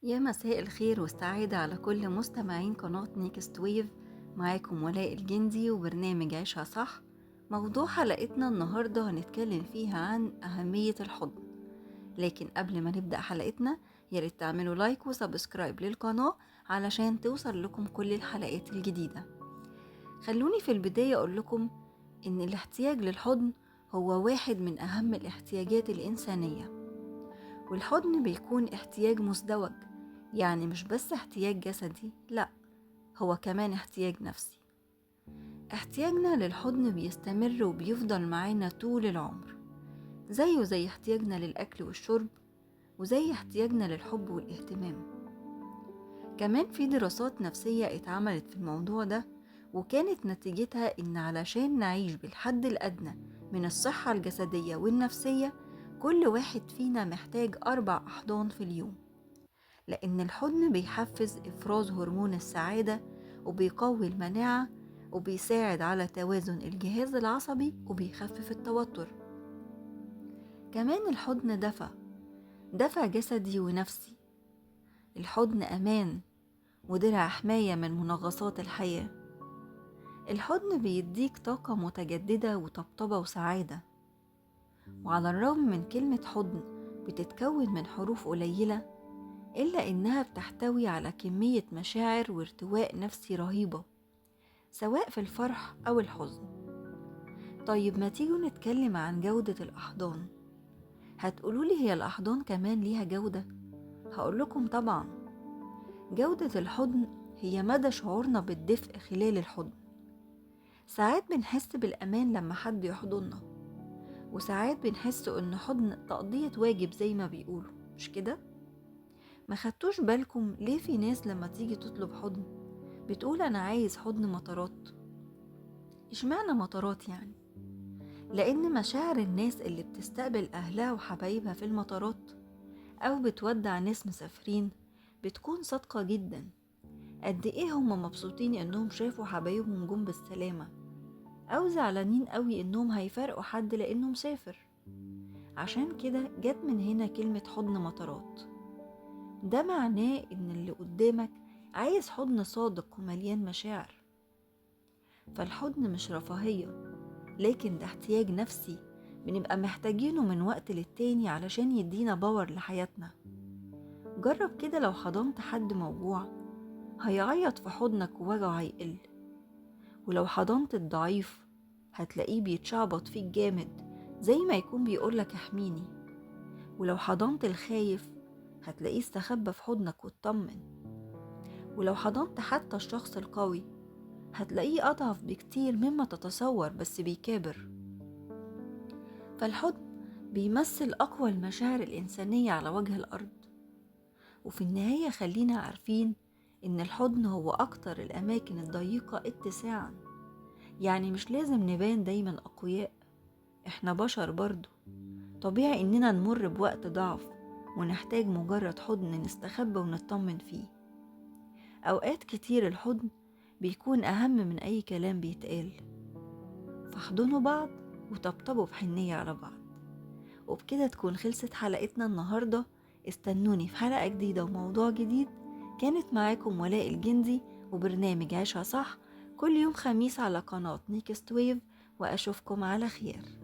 يا مساء الخير والسعادة على كل مستمعين قناة نيكست ويف. معاكم ولاء الجندي وبرنامج عيشها صح. موضوع حلقتنا النهاردة هنتكلم فيها عن أهمية الحضن. لكن قبل ما نبدأ حلقتنا ياريت تعملوا لايك وسبسكرايب للقناة علشان توصل لكم كل الحلقات الجديدة. خلوني في البداية أقول لكم إن الاحتياج للحضن هو واحد من أهم الاحتياجات الإنسانية، والحضن بيكون احتياج مزدوج، يعني مش بس احتياج جسدي، لأ، هو كمان احتياج نفسي. احتياجنا للحضن بيستمر وبيفضل معانا طول العمر، زيه زي احتياجنا للأكل والشرب، وزي احتياجنا للحب والاهتمام. كمان في دراسات نفسية اتعملت في الموضوع ده، وكانت نتيجتها إن علشان نعيش بالحد الأدنى من الصحة الجسدية والنفسية، كل واحد فينا محتاج 4 أحضان في اليوم، لأن الحضن بيحفز إفراز هرمون السعادة، وبيقوي المناعة، وبيساعد على توازن الجهاز العصبي، وبيخفف التوتر. كمان الحضن دفى جسدي ونفسي. الحضن أمان ودرع حماية من منغصات الحياة. الحضن بيديك طاقة متجددة وطبطبة وسعادة. وعلى الرغم من كلمة حضن بتتكون من حروف قليلة، إلا إنها بتحتوي على كمية مشاعر وارتواء نفسي رهيبة، سواء في الفرح أو الحزن. طيب ما تيجوا نتكلم عن جودة الأحضان. هتقولولي هي الأحضان كمان ليها جودة؟ هقولكم طبعا. جودة الحضن هي مدى شعورنا بالدفء خلال الحضن. ساعات بنحس بالأمان لما حد يحضننا، وساعات بنحس إن حضن تقضية واجب زي ما بيقولوا، مش كده؟ ما خدتوش بالكم ليه في ناس لما تيجي تطلب حضن بتقول أنا عايز حضن مطارات؟ اشمعنى مطارات يعني؟ لأن مشاعر الناس اللي بتستقبل أهلها وحبايبها في المطارات، أو بتودع ناس مسافرين، بتكون صادقة جدا. قد إيه هم مبسوطين إنهم شافوا حبايبهم جم بالسلامة، أو زعلانين قوي إنهم هيفارقوا حد لأنه مسافر. عشان كده جت من هنا كلمة حضن مطارات. ده معناه إن اللي قدامك عايز حضن صادق ومليان مشاعر. فالحضن مش رفاهية، لكن ده احتياج نفسي بنبقى محتاجينه من وقت للتاني علشان يدينا باور لحياتنا. جرب كده، لو حضنت حد موجوع هيعيط في حضنك ووجعه هيقل، ولو حضنت الضعيف هتلاقيه بيتشعبط فيك جامد زي ما يكون بيقولك احميني، ولو حضنت الخايف هتلاقيه استخبى في حضنك واطمن، ولو حضنت حتى الشخص القوي هتلاقيه أضعف بكتير مما تتصور بس بيكابر. فالحضن بيمثل أقوى المشاعر الإنسانية على وجه الأرض. وفي النهاية خلينا عارفين إن الحضن هو أكتر الأماكن الضيقة اتساعا. يعني مش لازم نبان دايما أقوياء، إحنا بشر برضو، طبيعي إننا نمر بوقت ضعف ونحتاج مجرد حضن نستخبى ونطمن فيه. أوقات كتير الحضن بيكون أهم من أي كلام بيتقال. فاحضنوا بعض وطبطبوا بحنية على بعض. وبكده تكون خلصت حلقتنا النهاردة. استنوني في حلقة جديدة وموضوع جديد. كانت معاكم ولاء الجندي وبرنامج عيشها صح، كل يوم خميس على قناة نيكست ويف، وأشوفكم على خير.